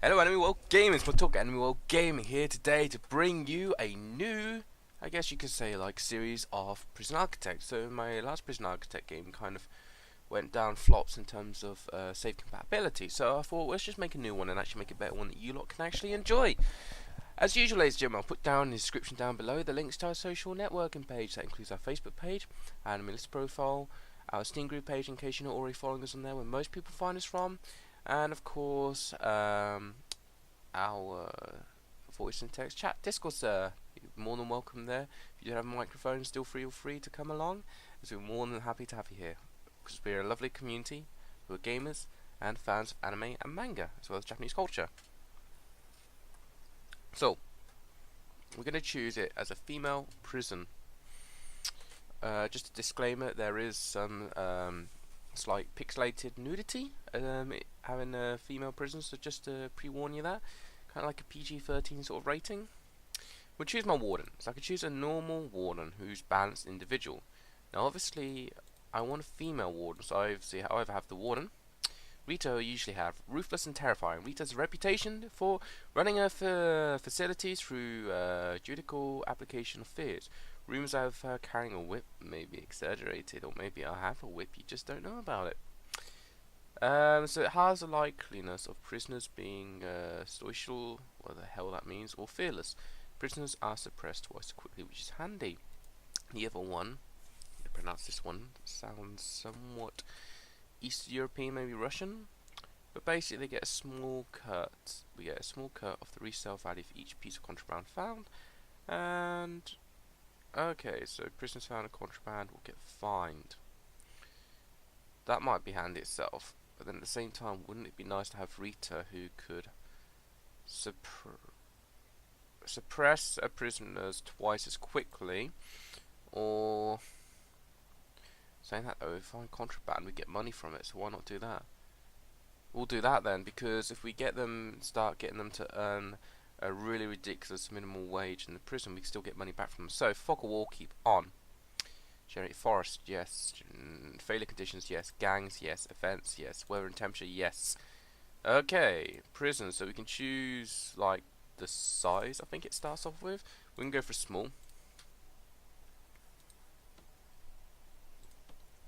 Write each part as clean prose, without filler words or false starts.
Hello Anime World Gamers, we'll talk Anime World Gaming here today to bring you a new, I guess you could say, like, series of Prison Architect. So my last Prison Architect game kind of went down flops in terms of save compatibility, so I thought let's just make a new one and actually make a better one that you lot can actually enjoy. As usual, ladies and gentlemen, I'll put down in the description down below the links to our social networking page. That includes our Facebook page, our AnimeList profile, our Steam group page in case you're not already following us on there, where most people find us from, and of course our voice and text chat Discord. You're more than welcome there. If you don't have a microphone, still feel free to come along, as we're more than happy to have you here, because we're a lovely community who are gamers and fans of anime and manga, as well as Japanese culture. So, we're going to choose it as a female prison. Just a disclaimer, there is some slight pixelated nudity having a female prison, so just to pre-warn you that. Kind of like a PG-13 sort of rating. We'll choose my warden. So I could choose a normal warden who's balanced individual. Now obviously I want a female warden, so I either have the warden. Rita usually have ruthless and terrifying. Rita has a reputation for running her facilities through judicial application of fears. Rumors of her carrying a whip may be exaggerated, or maybe I have a whip, you just don't know about it. So it has a likeliness of prisoners being stoical, what the hell that means, or fearless. Prisoners are suppressed twice quickly, which is handy. The other one, I pronounce this one, sounds somewhat East European, maybe Russian, but basically they get a small cut. We get a small cut of the resale value for each piece of contraband found, and okay, so prisoners found in contraband will get fined. That might be handy itself, but then at the same time, wouldn't it be nice to have Rita who could suppress a prisoners twice as quickly, or saying that though, if I find contraband, we get money from it, so why not do that? We'll do that then, because if we start getting them to earn a really ridiculous minimum wage in the prison, we can still get money back from them. So, fog of war, keep on. Generate forest, yes. Failure conditions, yes. Gangs, yes. Events, yes. Weather and temperature, yes. Okay, prison, so we can choose, like, the size, I think it starts off with. We can go for small.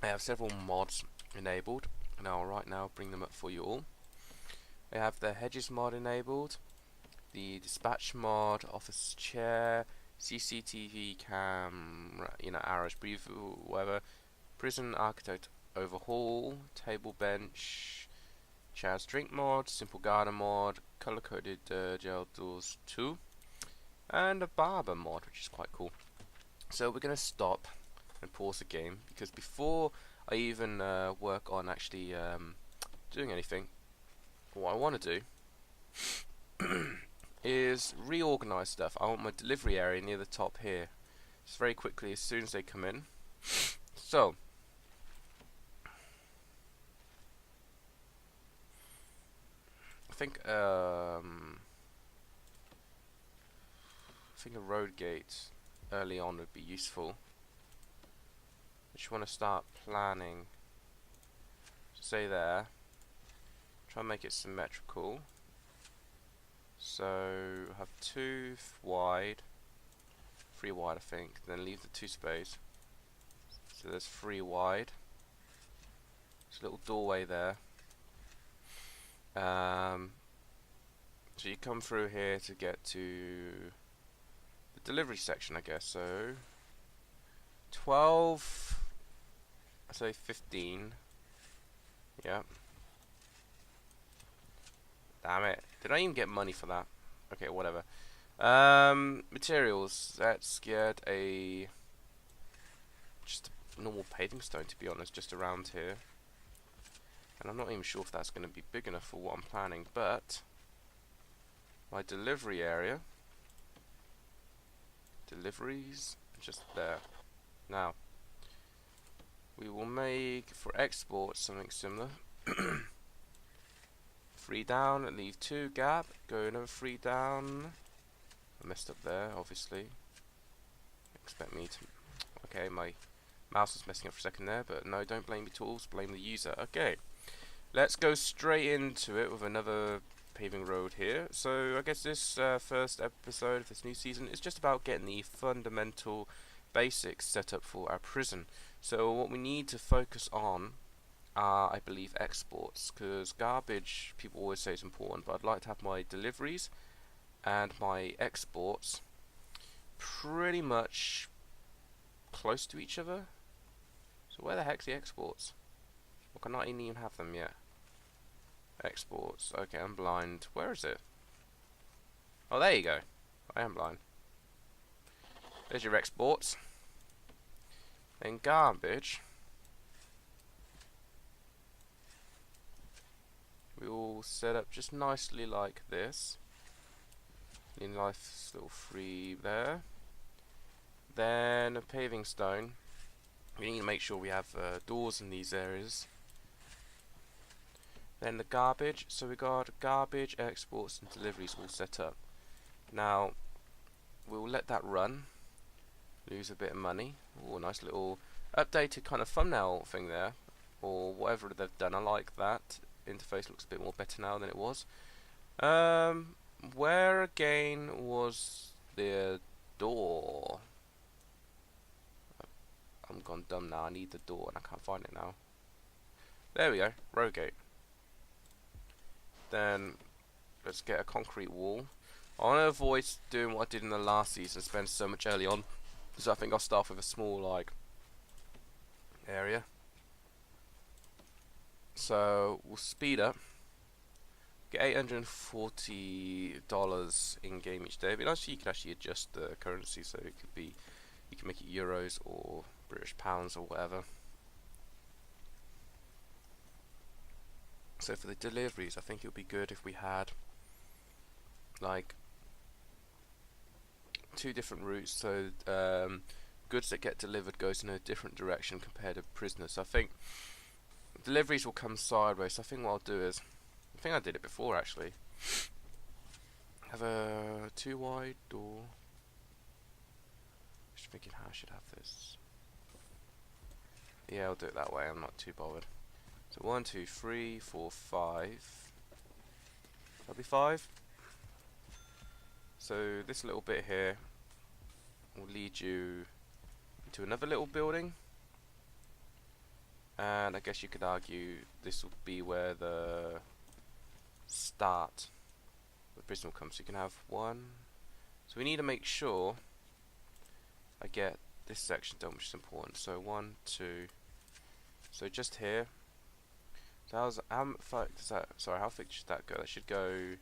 I have several mods enabled, and I'll right now bring them up for you all. I have the hedges mod enabled, the dispatch mod, office chair, CCTV cam, arrows, breathe, whatever, prison architect overhaul, table bench, chairs drink mod, simple garden mod, color coded gel doors 2, and a barber mod, which is quite cool. So we're going to stop and pause the game, because before I even work on actually doing anything, what I want to do is reorganize stuff. I want my delivery area near the top here, just very quickly as soon as they come in. So I think a road gate early on would be useful. I just want to start planning. Say there. Try and make it symmetrical. So have 2 wide, 3 wide I think, then leave the 2 space. So there's 3 wide. There's a little doorway there. So you come through here to get to the delivery section, I guess. So 12, I say 15. Yeah. Damn it. Did I even get money for that? Okay, whatever. Materials. Let's get just a normal paving stone, to be honest, just around here. And I'm not even sure if that's going to be big enough for what I'm planning, but my delivery area. Deliveries, just there. Now, we will make, for export, something similar. 3 down, and leave 2 gap, go another 3 down. I messed up there, obviously. Expect me to... Okay, my mouse was messing up for a second there, but no, don't blame the tools, blame the user. Okay, let's go straight into it with another paving road here. So I guess this first episode of this new season is just about getting the fundamental basics set up for our prison. So what we need to focus on are, I believe, exports, because garbage, people always say is important, but I'd like to have my deliveries and my exports pretty much close to each other. So where the heck's the exports? Well, can I even have them yet? Exports. Okay, I'm blind. Where is it? Oh, there you go. I am blind. There's your exports. Then garbage. We all set up just nicely like this. Nice little free there. Then a paving stone. We need to make sure we have doors in these areas. Then the garbage. So we got garbage, exports, and deliveries all set up. Now we'll let that run. Lose a bit of money. Oh, nice little updated kind of thumbnail thing there, or whatever they've done. I like that. Interface looks a bit more better now than it was. Where again was the door? I'm gone dumb now. I need the door and I can't find it now. There we go. Row gate. Then let's get a concrete wall. I want to avoid doing what I did in the last season, spend so much early on. So I think I'll start with a small like area. So we'll speed up. Get $840 in game each day. But actually, you can actually adjust the currency, so it could be, you can make it euros or British pounds or whatever. So for the deliveries, I think it would be good if we had like 2 different routes. So goods that get delivered goes in a different direction compared to prisoners. So I think deliveries will come sideways. So I think what I'll do is, I think I did it before actually. Have a 2 wide door. Just thinking how I should have this. Yeah, I'll do it that way. I'm not too bothered. So 1, 2, 3, 4, 5. That'll be 5. So this little bit here will lead you into another little building. And I guess you could argue this will be where the start of the prison will come. So you can have 1. So we need to make sure I get this section done, which is important. So 1, 2. So just here. So how thick does that? Sorry, how thick should that go? That should go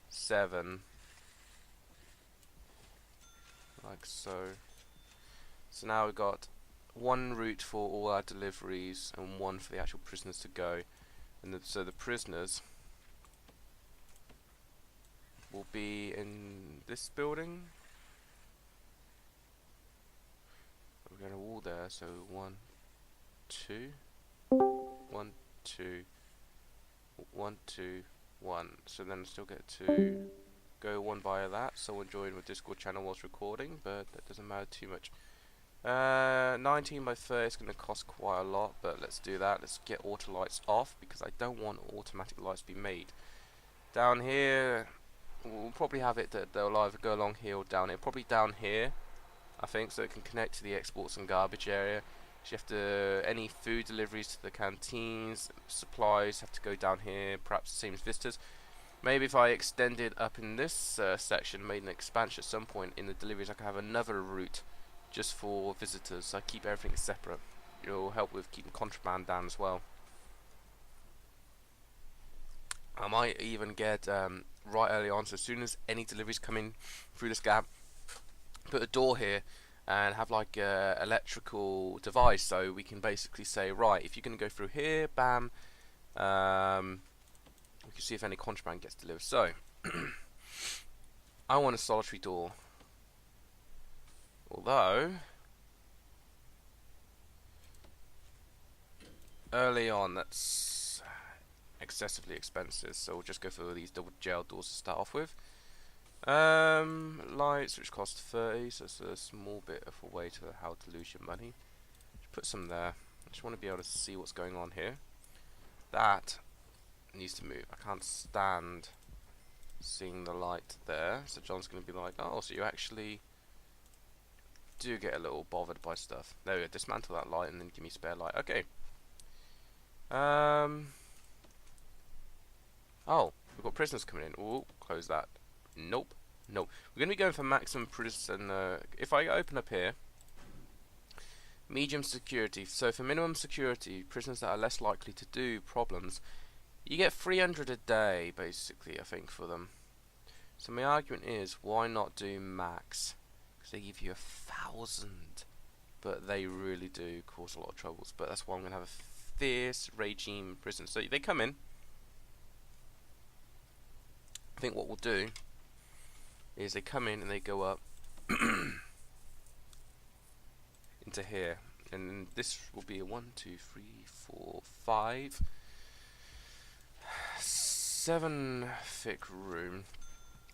7, like so. So now we've got 1 route for all our deliveries and 1 for the actual prisoners to go. And so the prisoners will be in this building. We're going to wall there. So 1, 2, 1, 2, 1, 2, 1. So then I still get to go 1 via that. Someone joined my Discord channel whilst recording, but that doesn't matter too much. 19 by 30 is going to cost quite a lot, but let's do that. Let's get auto lights off because I don't want automatic lights to be made. Down here, we'll probably have it that they'll either go along here or down here. Probably down here, I think, so it can connect to the exports and garbage area. So you have to, any food deliveries to the canteens, supplies have to go down here, perhaps the same as visitors. Maybe if I extended up in this section, made an expansion at some point in the deliveries, I could have another route just for visitors. So I keep everything separate. It'll help with keeping contraband down as well. I might even get right early on, so as soon as any deliveries come in through this gap, put a door here and have like a electrical device, so we can basically say, right, if you're going to go through here, bam, we can see if any contraband gets delivered. So I want a solitary door, although early on that's excessively expensive, so we'll just go for these double jail doors to start off with. Lights, which cost 30, so it's a small bit of a way to how to lose your money. Just put some there. I just want to be able to see what's going on here. That needs to move. I can't stand seeing the light there. So John's going to be like, oh, so you actually do get a little bothered by stuff. There we go, dismantle that light and then give me spare light. Okay. Oh, we've got prisoners coming in. Oh, close that. Nope. Nope. We're going to be going for maximum prison. If I open up here, medium security. So for minimum security, prisoners that are less likely to do problems, you get 300 a day, basically, I think, for them. So my argument is, why not do max? Because they give you 1,000. But they really do cause a lot of troubles. But that's why I'm going to have a fierce regime prison. So they come in. I think what we'll do is they come in and they go up into here. And then this will be a 1, 2, 3, 4, 5, 7 thick room.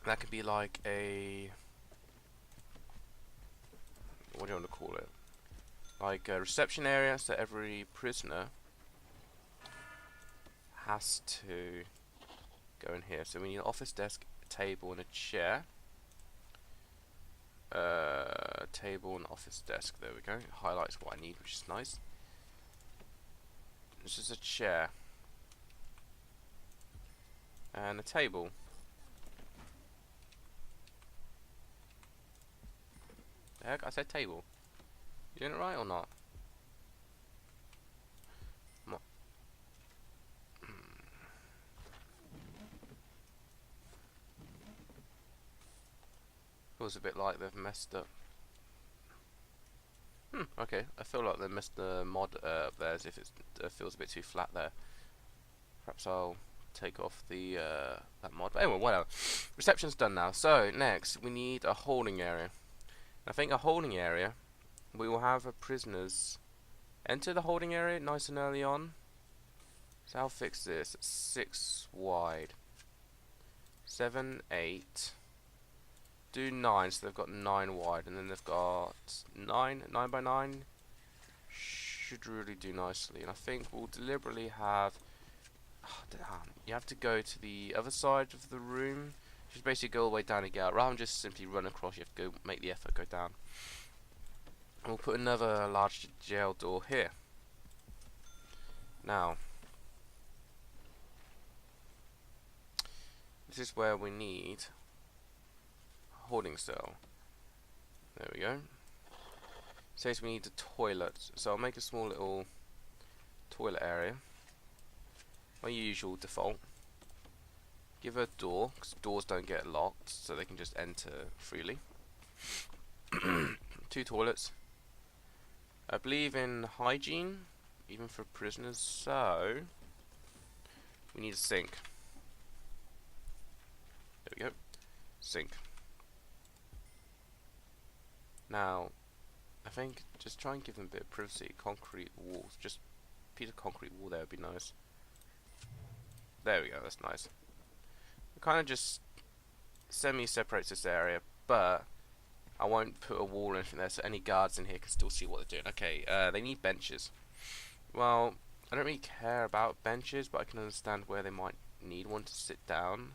That could be like a, what do you want to call it? Like a reception area, so every prisoner has to go in here. So we need an office desk, a table, and a chair. Table and office desk. There we go. It highlights what I need, which is nice. This is a chair and a table. The heck? I said table. You doing it right or not? Feels a bit like they've messed up. Okay. I feel like they messed the mod up there, as if it feels a bit too flat there. Perhaps I'll take off the that mod. But anyway, whatever. Reception's done now. So next we need a holding area. I think a holding area, we will have a prisoners enter the holding area nice and early on. So I'll fix this. 6 wide. 7, 8. Do 9, so they've got 9 wide, and then they've got 9 by 9. Should really do nicely, and I think we'll deliberately have. Oh, damn, you have to go to the other side of the room. Just basically go all the way down and get out, rather than just simply run across. You have to go make the effort, go down. And we'll put another large jail door here. Now, this is where we need holding cell. There we go. Says we need a toilet, so I'll make a small little toilet area. My usual default. Give her a door, because doors don't get locked, so they can just enter freely. 2 toilets. I believe in hygiene, even for prisoners, so we need a sink. There we go. Sink. Now, I think just try and give them a bit of privacy. Concrete walls, just a piece of concrete wall there would be nice. There we go, that's nice. It kind of just semi-separates this area, but I won't put a wall or anything there, so any guards in here can still see what they're doing. Okay, they need benches. Well, I don't really care about benches, but I can understand where they might need one to sit down.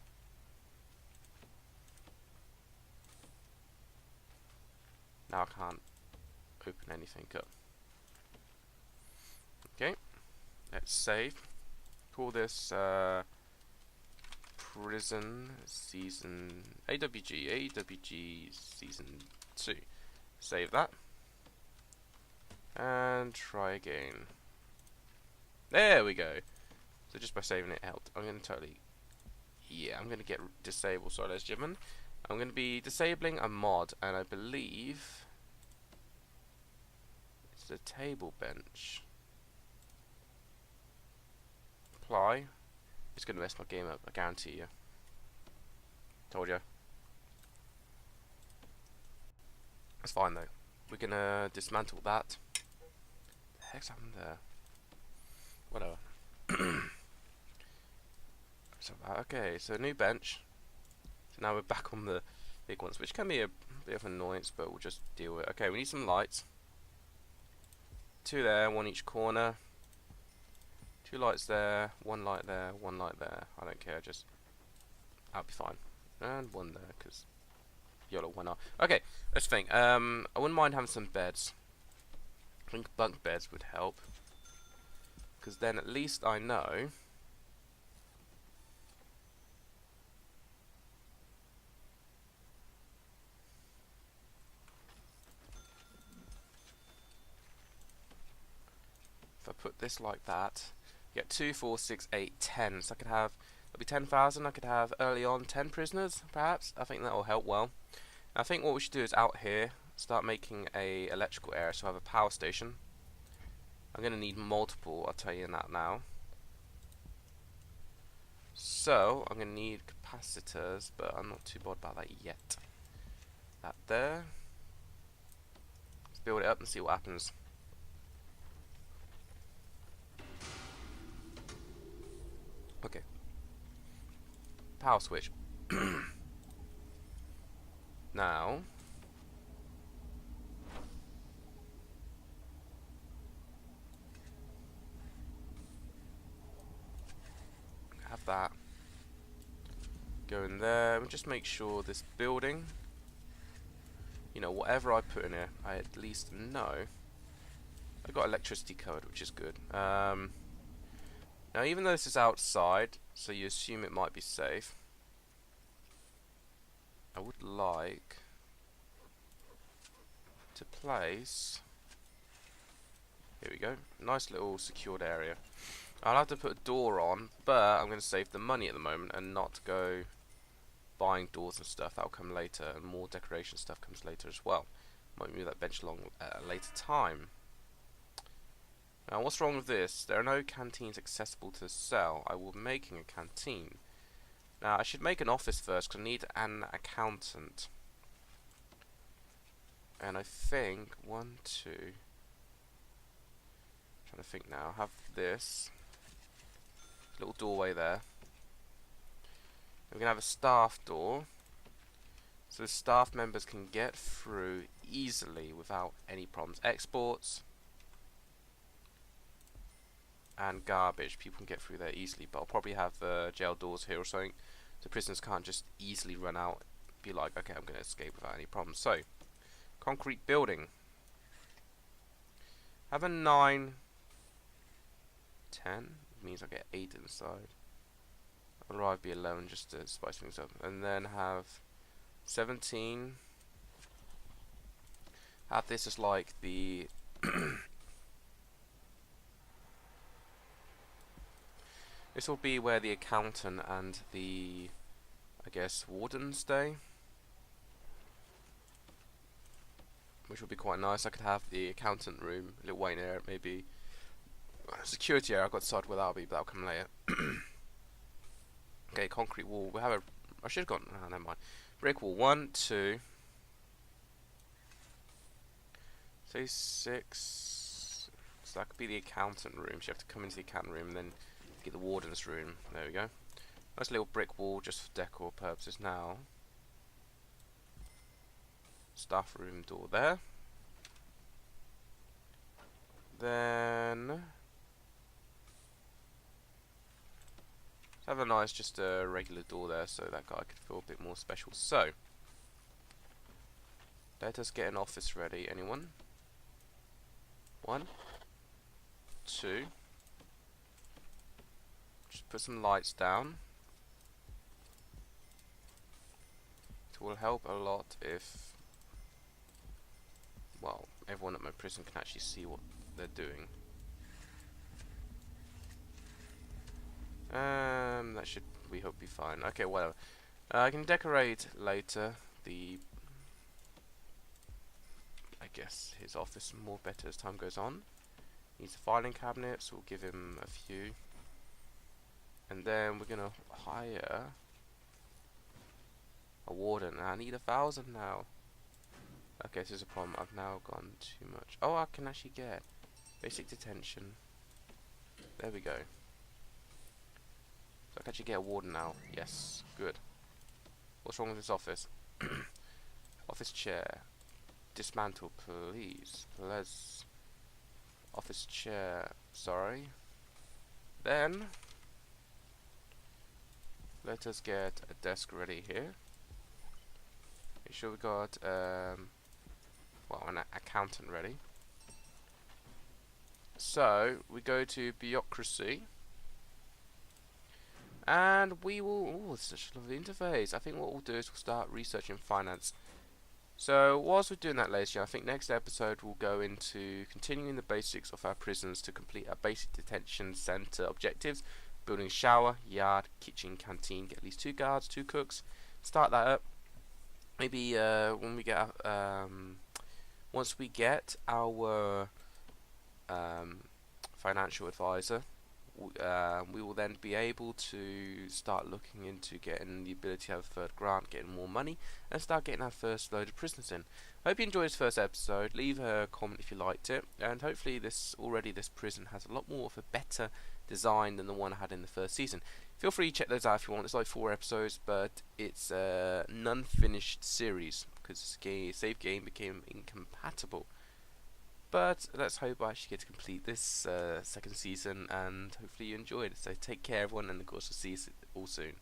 Now I can't open anything up. Okay, let's save. Call this Prison Season AWG Season 2. Save that. And try again. There we go. So just by saving it helped. I'm going to totally... Yeah, I'm going to get disable. Sorry, ladies and gentlemen. I'm going to be disabling a mod, and I believe it's a table bench. Apply. It's going to mess my game up, I guarantee you. Told you. It's fine though. We're going to dismantle that. What the heck's happened there? Whatever. So, okay, so new bench. So now we're back on the big ones, which can be a bit of an annoyance, but we'll just deal with it. Okay, we need some lights. 2 there, 1 each corner. 2 lights there, 1 light there, 1 light there. I don't care, just that'll be fine. And one there, because YOLO, why not? Okay, let's think. I wouldn't mind having some beds. I think bunk beds would help, because then at least I know if I put this like that, get 2, 4, 6, 8, 10. So I could have, that'll be 10,000. I could have early on 10 prisoners, perhaps. I think that will help well. I think what we should do is out here start making a electrical area, so I have a power station. I'm going to need multiple, I'll tell you that now. So I'm going to need capacitors, but I'm not too bothered about that yet. That there. Let's build it up and see what happens. Okay. Power switch. Now have that go in there and just make sure this building, you know, whatever I put in here, I at least know I got electricity covered, which is good. Now even though this is outside, so you assume it might be safe, I would like to place, here we go, nice little secured area. I'll have to put a door on, but I'm going to save the money at the moment and not go buying doors and stuff. That'll come later, and more decoration stuff comes later as well. Might move that bench along at a later time. Now what's wrong with this? There are no canteens accessible to sell. I will be making a canteen. Now I should make an office first because I need an accountant. And I think 1, 2. Trying to think now. Have this little doorway there. We're gonna have a staff door, so the staff members can get through easily without any problems. Exports and garbage, people can get through there easily. But I'll probably have jail doors here or something, so prisoners can't just easily run out. Be like, okay, I'm gonna escape without any problems. So, concrete building. Have a 9, 10. Means I get 8 inside. I'd rather be 11 just to spice things up. And then have 17. Have this as like the this will be where the accountant and the, I guess, warden stay, which will be quite nice. I could have the accountant room, a little waiting area, maybe security area. I got to decide where that'll be, but that'll come later. Okay, concrete wall. We have a. I should have gone. Oh, never mind. Brick wall. 1, 2. Say 6. So that could be the accountant room. So you have to come into the accountant room and then get the warden's room. There we go. Nice little brick wall just for decor purposes. Now, staff room door there. Then have a nice, just a regular door there, so that guy could feel a bit more special. So, let us get an office ready. Anyone? 1, 2. Just put some lights down. It will help a lot if, well, everyone at my prison can actually see what they're doing. That should, we hope, be fine. Okay, whatever. I can decorate later the, I guess, his office more better as time goes on. Needs a filing cabinet, so we'll give him a few. And then we're gonna hire a warden. I need 1,000 now. Okay, this is a problem. I've now gone too much. Oh, I can actually get basic detention. There we go. So I can actually get a warden now. Yes, good. What's wrong with this office? Office chair. Dismantle, please. Let's. Office chair. Sorry. Then let us get a desk ready here. Make sure we got well, an accountant ready. So we go to bureaucracy, and we will. Oh, it's such a lovely interface. I think what we'll do is we'll start researching finance. So whilst we're doing that, ladies, I think next episode we'll go into continuing the basics of our prisons to complete our basic detention centre objectives: building a shower, yard, kitchen, canteen, get at least 2 guards, 2 cooks. Start that up. Maybe when we get once we get our financial advisor, we will then be able to start looking into getting the ability to have a third grant, getting more money, and start getting our first load of prisoners in. I hope you enjoyed this first episode. Leave a comment if you liked it, and hopefully this prison has a lot more of a better design than the one I had in the first season. Feel free to check those out if you want. It's like 4 episodes, but it's a non-finished series because the save game became incompatible. But let's hope I actually get to complete this second season, and hopefully you enjoyed. So take care, everyone, and of course we'll see you all soon.